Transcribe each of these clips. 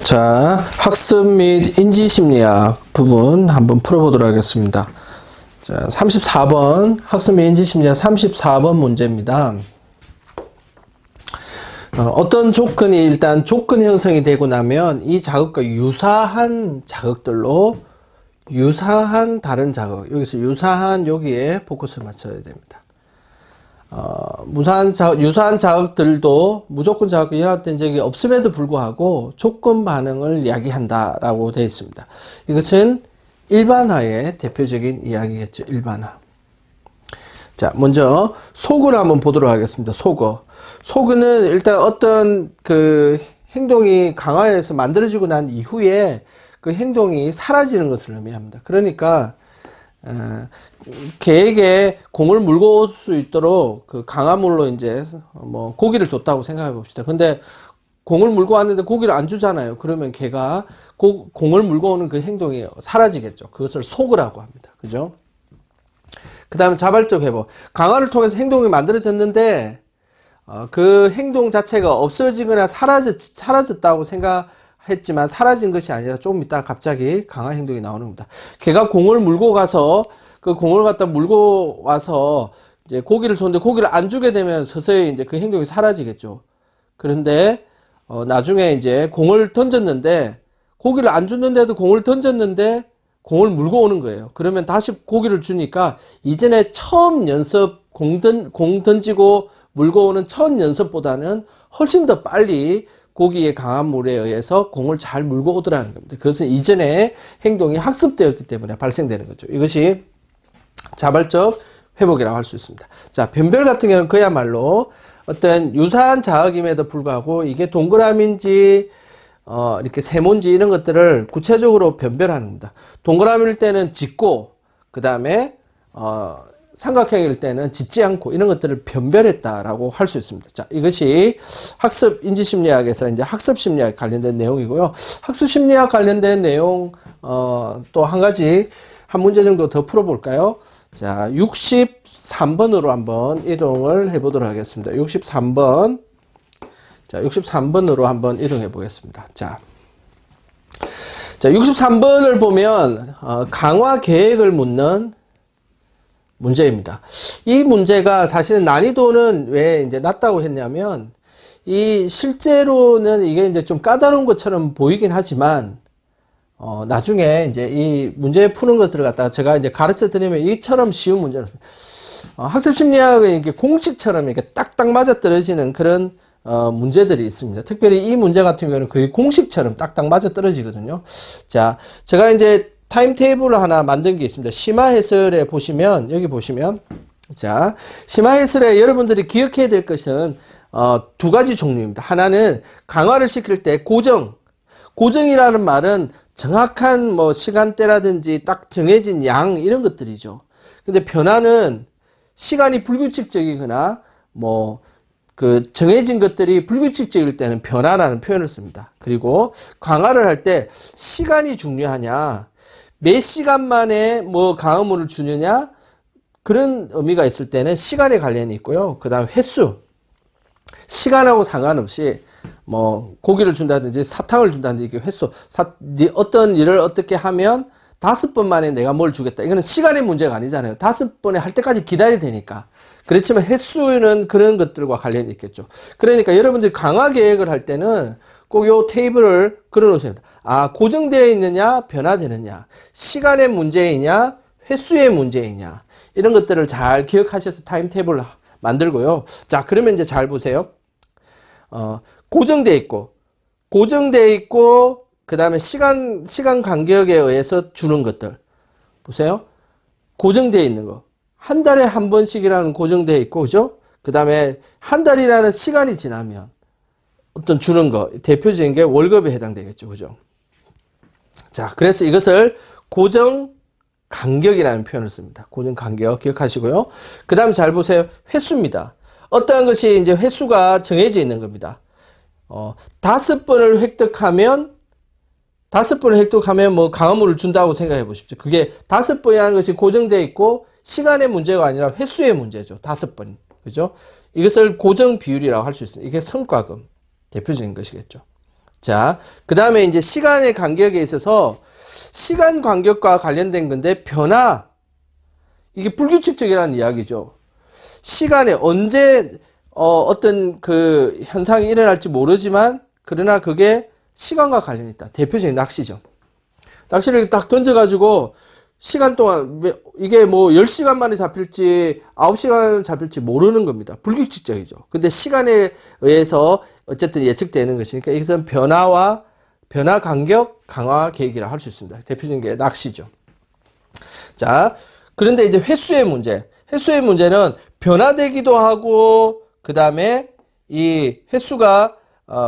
자, 학습 및 인지심리학 부분 한번 풀어보도록 하겠습니다. 자, 34번, 학습 및 인지심리학 34번 문제입니다. 어떤 조건이 일단 조건 형성이 되고 나면 이 자극과 유사한 자극들로 유사한 다른 자극, 여기서 유사한 여기에 포커스를 맞춰야 됩니다. 유사한 자극들도 무조건 자극이 연합된 적이 없음에도 불구하고 조건 반응을 이야기한다라고 되어 있습니다. 이것은 일반화의 대표적인 이야기겠죠. 일반화. 자, 먼저 소그를 한번 보도록 하겠습니다. 소그. 소그는 일단 어떤 그 행동이 강화해서 만들어지고 난 이후에 그 행동이 사라지는 것을 의미합니다. 그러니까 개에게 공을 물고 올 수 있도록 그 강화물로 이제 뭐 고기를 줬다고 생각해 봅시다. 근데 공을 물고 왔는데 고기를 안 주잖아요. 그러면 개가 공을 물고 오는 그 행동이 사라지겠죠. 그것을 소그라고 합니다. 그죠? 그 다음에 자발적 회복. 강화를 통해서 행동이 만들어졌는데 그 행동 자체가 없어지거나 사라졌다고 생각했지만 사라진 것이 아니라 조금 있다가 갑자기 강화 행동이 나오는 겁니다. 개가 공을 물고 가서 그 공을 갖다 물고 와서 이제 고기를 줬는데 고기를 안 주게 되면 서서히 이제 그 행동이 사라지겠죠. 그런데 나중에 이제 공을 던졌는데 고기를 안 줬는데도 공을 던졌는데 공을 물고 오는 거예요. 그러면 다시 고기를 주니까 이전에 처음 연습 공 던지고 물고 오는 첫 연습보다는 훨씬 더 빨리 고기의 강한 물에 의해서 공을 잘 물고 오더라는 겁니다. 그것은 이전에 행동이 학습되었기 때문에 발생되는 거죠. 이것이 자발적 회복이라고 할 수 있습니다. 자, 변별 같은 경우는 그야말로 어떤 유사한 자극임에도 불구하고 이게 동그라미인지 이렇게 세모인지 이런 것들을 구체적으로 변별하는 겁니다. 동그라미일 때는 짚고 그 다음에 삼각형일 때는 짚지 않고 이런 것들을 변별했다라고 할 수 있습니다. 자, 이것이 학습 인지심리학에서 이제 학습심리학 관련된 내용이고요. 학습심리학 관련된 내용 또 한 가지 한 문제 정도 더 풀어볼까요? 자, 63번으로 한번 이동을 해보도록 하겠습니다. 63번. 자, 63번으로 한번 이동해 보겠습니다. 자, 63번을 보면 강화 계획을 묻는 문제입니다. 이 문제가 사실은 난이도는 왜 이제 낮다고 했냐면 이 실제로는 이게 이제 좀 까다로운 것처럼 보이긴 하지만 나중에 이제 이 문제 푸는 것들을 갖다가 제가 이제 가르쳐 드리면 이처럼 쉬운 문제는 학습 심리학은 이렇게 공식처럼 이렇게 딱딱 맞아 떨어지는 그런 문제들이 있습니다. 특별히 이 문제 같은 경우는 거의 공식처럼 딱딱 맞아 떨어지거든요. 자, 제가 이제 타임테이블을 하나 만든 게 있습니다. 심화 해설에 보시면, 여기 보시면, 자, 심화 해설에 여러분들이 기억해야 될 것은, 두 가지 종류입니다. 하나는 강화를 시킬 때 고정이라는 말은 정확한 뭐 시간대라든지 딱 정해진 양, 이런 것들이죠. 근데 변화는 시간이 불규칙적이거나, 뭐, 그 정해진 것들이 불규칙적일 때는 변화라는 표현을 씁니다. 그리고 강화를 할 때 시간이 중요하냐, 몇 시간 만에 뭐 강화물을 주느냐, 그런 의미가 있을 때는 시간에 관련이 있고요. 그 다음 횟수. 시간하고 상관없이 뭐 고기를 준다든지 사탕을 준다든지 이게 횟수. 어떤 일을 어떻게 하면 5번 만에 내가 뭘 주겠다. 이거는 시간의 문제가 아니잖아요. 5번에 할 때까지 기다려야 되니까. 그렇지만 횟수는 그런 것들과 관련이 있겠죠. 그러니까 여러분들이 강화 계획을 할 때는 꼭 요 테이블을 그려 놓으셔야 됩니다. 고정되어 있느냐, 변화되느냐, 시간의 문제이냐, 횟수의 문제이냐, 이런 것들을 잘 기억하셔서 타임테이블을 만들고요. 자, 그러면 이제 잘 보세요. 고정되어 있고, 그 다음에 시간 간격에 의해서 주는 것들. 보세요. 고정되어 있는 거. 한 달에 한 번씩이라는 고정되어 있고, 그죠? 그 다음에 한 달이라는 시간이 지나면 어떤 주는 거, 대표적인 게 월급에 해당되겠죠. 그죠? 자, 그래서 이것을 고정 간격이라는 표현을 씁니다. 고정 간격 기억하시고요. 그 다음 잘 보세요. 횟수입니다. 어떠한 것이 이제 횟수가 정해져 있는 겁니다. 5번을 획득하면 뭐 강화물을 준다고 생각해 보십시오. 그게 5번이라는 것이 고정되어 있고 시간의 문제가 아니라 횟수의 문제죠. 5번. 그죠? 이것을 고정 비율이라고 할 수 있습니다. 이게 성과금. 대표적인 것이겠죠. 자, 그 다음에 이제 시간의 간격에 있어서 시간 간격과 관련된 건데 변화, 이게 불규칙적이라는 이야기죠. 시간에 언제 어떤 그 현상이 일어날지 모르지만 그러나 그게 시간과 관련이 있다. 대표적인 낚시죠. 낚시를 딱 던져가지고 시간 동안 이게 뭐 10시간 만에 잡힐지 9시간 잡힐지 모르는 겁니다. 불규칙적이죠. 근데 시간에 의해서 어쨌든 예측되는 것이니까 이것은 변화 간격 강화 계획이라 할 수 있습니다. 대표적인 게 낚시죠. 자, 그런데 이제 횟수의 문제. 횟수의 문제는 변화되기도 하고 그 다음에 이 횟수가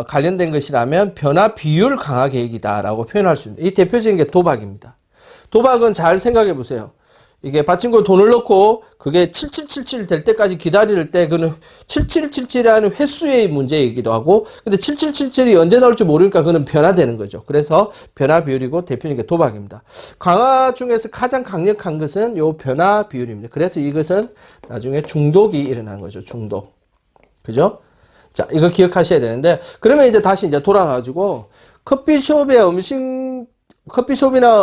관련된 것이라면 변화 비율 강화 계획이다라고 표현할 수 있습니다. 이 대표적인 게 도박입니다. 도박은 잘 생각해 보세요. 이게 받침구에 돈을 넣고 그게 7777 될 때까지 기다릴 때 그는 7777이라는 횟수의 문제이기도 하고 근데 7777이 언제 나올지 모르니까 그는 변화되는 거죠. 그래서 변화 비율이고 대표적인 게 도박입니다. 강화 중에서 가장 강력한 것은 요 변화 비율입니다. 그래서 이것은 나중에 중독이 일어나는 거죠. 중독. 그죠? 자, 이거 기억하셔야 되는데 그러면 이제 다시 이제 돌아가가지고 커피숍이나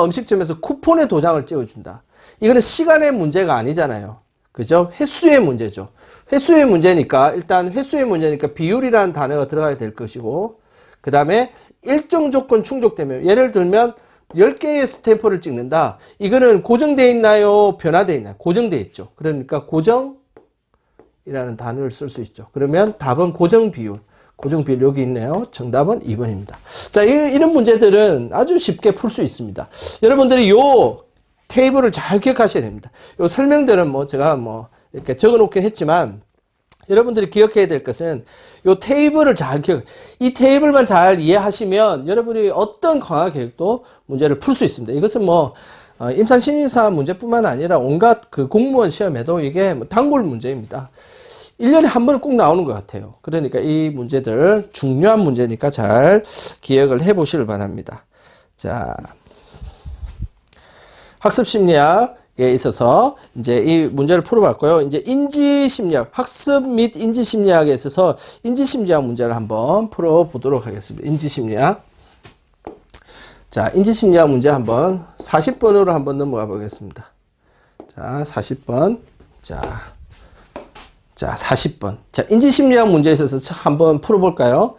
음식점에서 쿠폰에 도장을 찍어준다. 이거는 시간의 문제가 아니잖아요. 그죠? 횟수의 문제죠. 횟수의 문제니까, 일단 횟수의 문제니까 비율이라는 단어가 들어가야 될 것이고, 그 다음에 일정 조건 충족되면, 예를 들면 10개의 스탬프를 찍는다. 이거는 고정되어 있나요? 변화되어 있나요? 고정되어 있죠. 그러니까 고정이라는 단어를 쓸 수 있죠. 그러면 답은 고정 비율 여기 있네요. 정답은 2번입니다. 자, 이런 문제들은 아주 쉽게 풀 수 있습니다. 여러분들이 요 테이블을 잘 기억하셔야 됩니다. 요 설명들은 제가 이렇게 적어 놓긴 했지만 여러분들이 기억해야 될 것은 요 테이블을 이 테이블만 잘 이해하시면 여러분이 어떤 강화 계획도 문제를 풀 수 있습니다. 이것은 임상 신입사 문제뿐만 아니라 온갖 그 공무원 시험에도 이게 단골 문제입니다. 1년에 한 번은 꼭 나오는 것 같아요. 그러니까 이 문제들 중요한 문제니까 잘 기억을 해 보시길 바랍니다. 자, 학습심리학에 있어서 이제 이 문제를 풀어봤고요. 이제 인지심리학, 학습 및 인지심리학에 있어서 인지심리학 문제를 한번 풀어보도록 하겠습니다. 인지심리학. 자, 인지심리학 문제 한번 40번으로 한번 넘어가 보겠습니다. 자, 40번. 자, 40번. 자, 인지심리학 문제에 있어서 한번 풀어볼까요?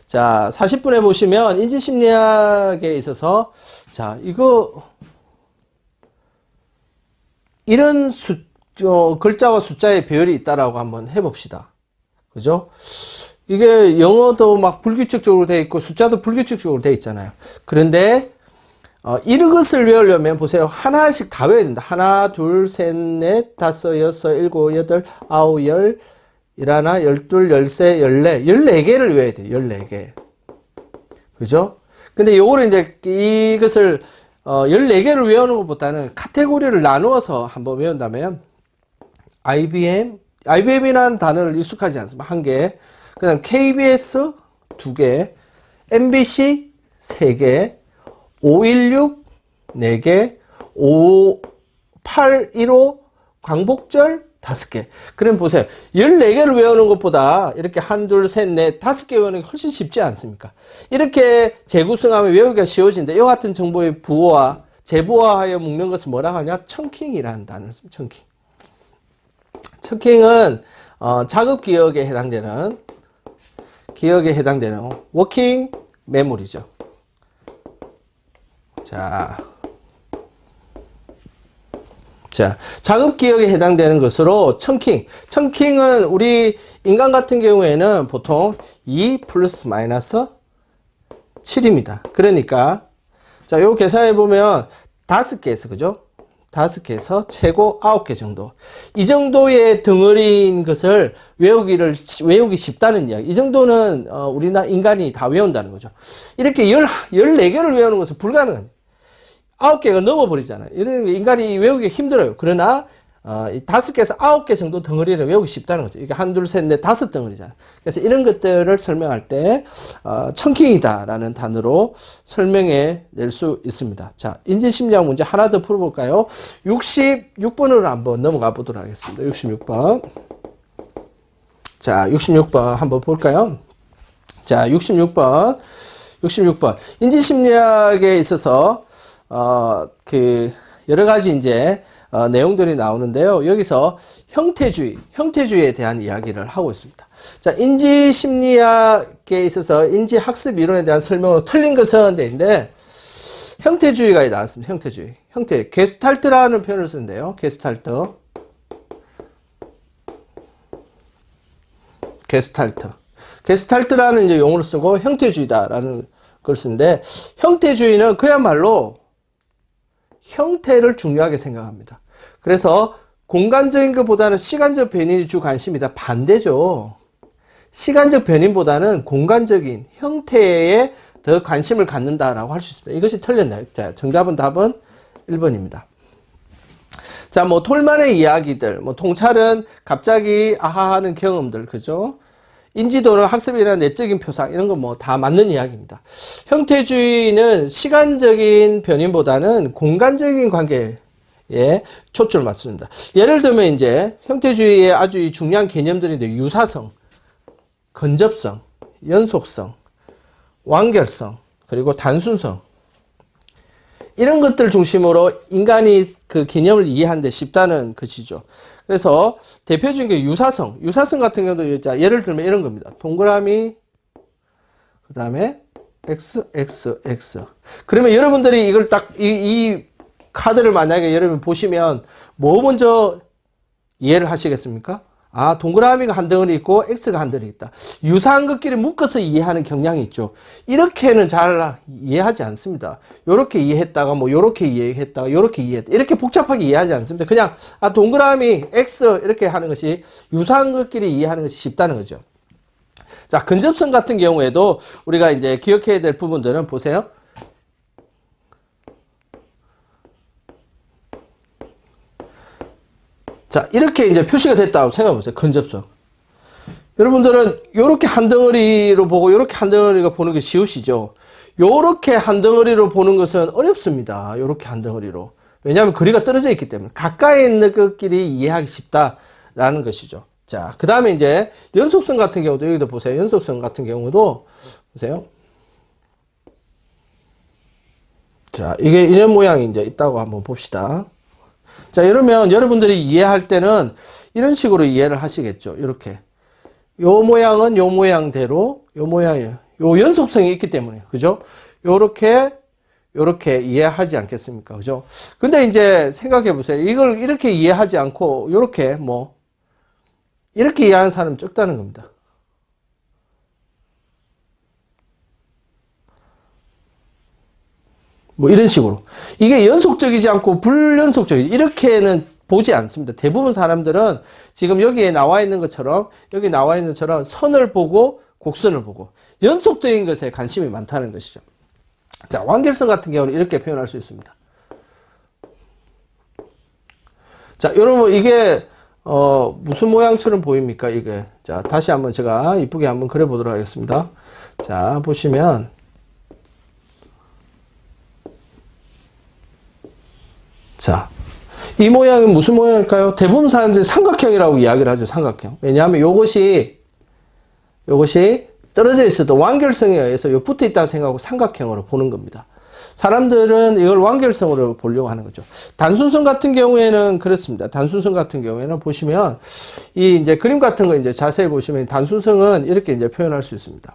자, 40분에 보시면 인지심리학에 있어서 자, 이런 글자와 숫자의 배열이 있다라고 한번 해봅시다. 그죠? 이게 영어도 막 불규칙적으로 되어 있고 숫자도 불규칙적으로 되어 있잖아요. 그런데 이것을 외우려면 보세요. 하나씩 다 외워야 된다. 하나, 둘, 셋, 넷, 다섯, 여섯, 일곱, 여덟, 아홉, 열, 일하나, 열둘, 열세, 열네, 14개를 외워야 돼요. 14개. 그죠? 근데 요거를 이제 이것을 14개를 외우는 것보다는 카테고리를 나누어서 한번 외운다면 IBM이라는 단어를 익숙하지 않습니다. 1개. 그 다음 KBS 2개, MBC 3개, 516 4개, 815 광복절 5개. 그럼 보세요. 14개를 외우는 것보다 이렇게 1, 2, 3, 4, 5개 외우는 게 훨씬 쉽지 않습니까? 이렇게 재구성하면 외우기가 쉬워진데, 이와 같은 정보의 부호와 재부호하여 묶는 것을 뭐라고 하냐? 청킹이라는 단어를 씁니다. 청킹. 청킹은 작업 기억에 해당되는 워킹 메모리죠. 자, 작업 기억에 해당되는 것으로 청킹은 우리 인간 같은 경우에는 보통 2 플러스 마이너스 7입니다. 그러니까, 자, 요 계산해 보면 5개에서, 그죠? 5개에서 최고 9개 정도. 이 정도의 덩어리인 것을 외우기 쉽다는 이야기. 이 정도는, 우리나라 인간이 다 외운다는 거죠. 이렇게 14개를 외우는 것은 불가능합니다. 9개가 넘어버리잖아요. 이런 인간이 외우기 힘들어요. 그러나 5개에서 9개 정도 덩어리를 외우기 쉽다는 거죠. 이게 1, 2, 3, 4, 5 덩어리잖아요. 그래서 이런 것들을 설명할 때 청킹이다라는 단어로 설명해 낼 수 있습니다. 자, 인지심리학 문제 하나 더 풀어볼까요? 66번으로 한번 넘어가 보도록 하겠습니다. 66번. 자, 66번 한번 볼까요? 자, 66번. 66번. 인지심리학에 있어서, 여러 가지 이제, 내용들이 나오는데요. 여기서 형태주의에 대한 이야기를 하고 있습니다. 자, 인지심리학에 있어서 인지학습 이론에 대한 설명으로 틀린 것은 데인데, 형태주의가 나왔습니다. 형태주의. 게스탈트라는 표현을 쓰는데요. 게스탈트라는 이제 용어를 쓰고 형태주의다라는 걸 쓰는데, 형태주의는 그야말로 형태를 중요하게 생각합니다. 그래서 공간적인 것보다는 시간적 변인이 주 관심이다. 반대죠. 시간적 변인보다는 공간적인 형태에 더 관심을 갖는다라고 할 수 있습니다. 이것이 틀렸나요? 자, 답은 1번입니다. 자, 뭐 톨만의 이야기들, 뭐 통찰은 갑자기 아하하는 경험들, 그죠? 인지도는 학습이나 내적인 표상, 이런 거 뭐 다 맞는 이야기입니다. 형태주의는 시간적인 변인보다는 공간적인 관계에 초점을 맞춥니다. 예를 들면 이제 형태주의의 아주 중요한 개념들인데, 유사성, 근접성, 연속성, 완결성, 그리고 단순성, 이런 것들 중심으로 인간이 그 개념을 이해하는 데 쉽다는 것이죠. 그래서 대표적인 게 유사성 같은 경우도 예를 들면 이런 겁니다. 동그라미, 그 다음에 X. 그러면 여러분들이 이걸 이 카드를 만약에 여러분 보시면 뭐 먼저 이해를 하시겠습니까? 아, 동그라미가 한 덩어리 있고 X가 한 덩어리 있다. 유사한 것끼리 묶어서 이해하는 경향이 있죠. 이렇게는 잘 이해하지 않습니다. 요렇게 이해했다가 뭐 요렇게 이해했다가 요렇게 이해했다. 이렇게 복잡하게 이해하지 않습니다. 그냥 동그라미 X 이렇게 하는 것이, 유사한 것끼리 이해하는 것이 쉽다는 거죠. 자, 근접성 같은 경우에도 우리가 이제 기억해야 될 부분들은 보세요. 자, 이렇게 이제 표시가 됐다고 생각해 보세요. 근접성. 여러분들은 요렇게 한 덩어리로 보고 요렇게 한 덩어리가 보는 게 쉬우시죠? 요렇게 한 덩어리로 보는 것은 어렵습니다. 요렇게 한 덩어리로. 왜냐하면 거리가 떨어져 있기 때문에 가까이 있는 것끼리 이해하기 쉽다라는 것이죠. 자, 그 다음에 이제 연속성 같은 경우도 여기도 보세요. 연속성 같은 경우도 보세요. 자, 이게 이런 모양이 이제 있다고 한번 봅시다. 자, 이러면 여러분들이 이해할 때는 이런 식으로 이해를 하시겠죠. 이렇게. 요 모양은 요 모양대로, 요 모양이에요. 요 연속성이 있기 때문에. 그죠? 요렇게 이해하지 않겠습니까? 그죠? 근데 이제 생각해 보세요. 이걸 이렇게 이해하지 않고, 요렇게 이렇게 이해하는 사람이 적다는 겁니다. 뭐 이런 식으로. 이게 연속적이지 않고 불연속적이지. 이렇게는 보지 않습니다. 대부분 사람들은 지금 여기에 나와 있는 것처럼, 선을 보고 곡선을 보고 연속적인 것에 관심이 많다는 것이죠. 자, 완결성 같은 경우는 이렇게 표현할 수 있습니다. 자, 여러분 이게 무슨 모양처럼 보입니까? 이게. 자, 다시 한번 제가 이쁘게 한번 그려 보도록 하겠습니다. 자, 보시면 자, 이 모양은 무슨 모양일까요? 대부분 사람들이 삼각형이라고 이야기를 하죠. 삼각형. 왜냐하면 요것이 떨어져 있어도 완결성에 의해서 붙어 있다고 생각하고 삼각형으로 보는 겁니다. 사람들은 이걸 완결성으로 보려고 하는 거죠. 단순성 같은 경우에는 그렇습니다. 단순성 같은 경우에는 보시면 이 이제 그림 같은 거 이제 자세히 보시면 단순성은 이렇게 이제 표현할 수 있습니다.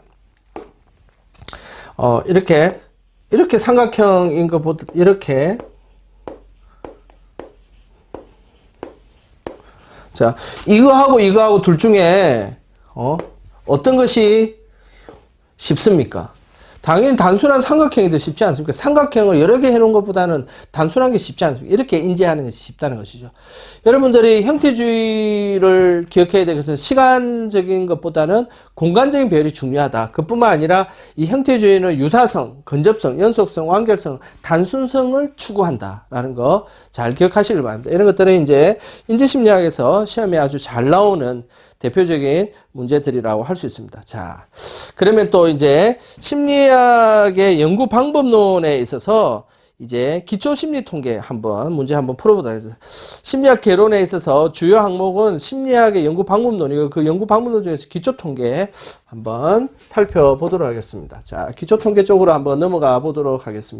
이렇게 삼각형인 것보다 이렇게. 자, 이거하고 둘 중에 어떤 것이 쉽습니까? 당연히 단순한 삼각형이 더 쉽지 않습니까? 삼각형을 여러 개 해놓은 것보다는 단순한 게 쉽지 않습니까? 이렇게 인지하는 것이 쉽다는 것이죠. 여러분들이 형태주의를 기억해야 되는 것은 시간적인 것보다는 공간적인 배열이 중요하다. 그뿐만 아니라 이 형태주의는 유사성, 근접성, 연속성, 완결성, 단순성을 추구한다라는 거 잘 기억하시길 바랍니다. 이런 것들은 이제 인지심리학에서 시험에 아주 잘 나오는 대표적인 문제들이라고 할 수 있습니다. 자, 그러면 또 이제 심리학의 연구 방법론에 있어서 이제 기초 심리 통계 문제 한번 풀어보도록 하겠습니다. 심리학 개론에 있어서 주요 항목은 심리학의 연구 방법론이고 그 연구 방법론 중에서 기초 통계 한번 살펴보도록 하겠습니다. 자, 기초 통계 쪽으로 한번 넘어가 보도록 하겠습니다.